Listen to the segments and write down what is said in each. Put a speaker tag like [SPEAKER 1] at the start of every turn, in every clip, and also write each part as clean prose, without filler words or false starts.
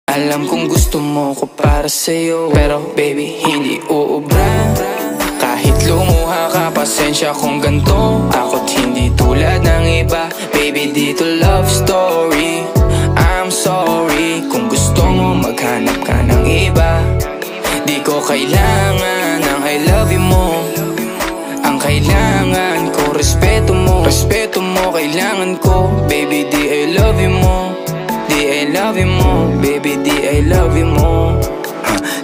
[SPEAKER 1] Alam kong gusto mo ko para sa'yo, pero baby hindi uubra. Kahit lumuha ka, pasensya kung ganto. Ako't hindi tulad ng iba. Baby dito love story. I'm sorry kung gusto mo maghanap ka ng iba. Di ko kailangan ng I love you mo. Ang kailangan ko respeto mo. Respeto mo kailangan ko. Baby di I love you mo. Di I love you mo. Baby di I love you mo.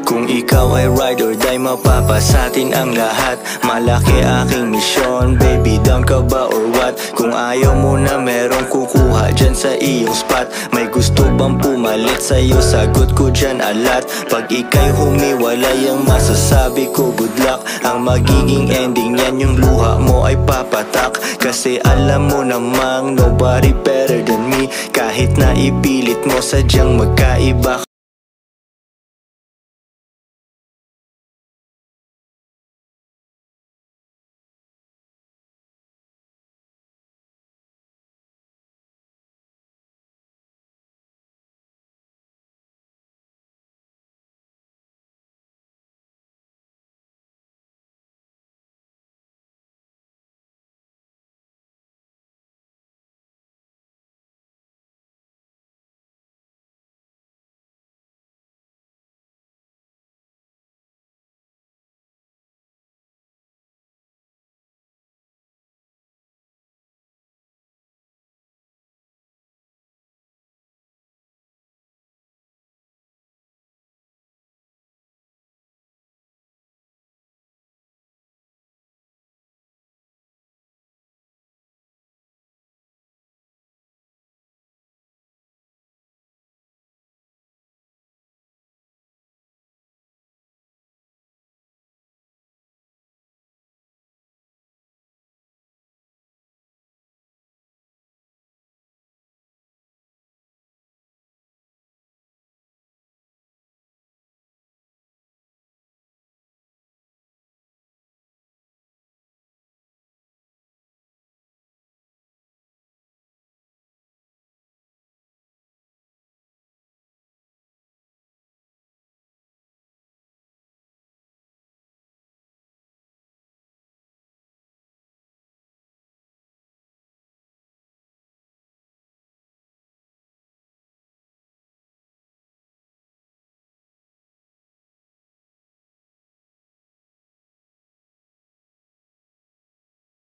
[SPEAKER 2] Kung ikaw ay ride or die, mapapasatin ang lahat. Malaki aking misyon, baby down ka ba or what? Kung ayaw mo na merong kukuha dyan sa iyong spot. May gusto bang pumalit sa'yo? Sagot ko dyan alat. Pag ika'y humiwalay, ang masasabi ko good luck. Ang magiging ending yan, yung luha mo ay papatak. Kasi alam mo namang nobody better than me. Kahit na ipilit mo, sadyang magkaiba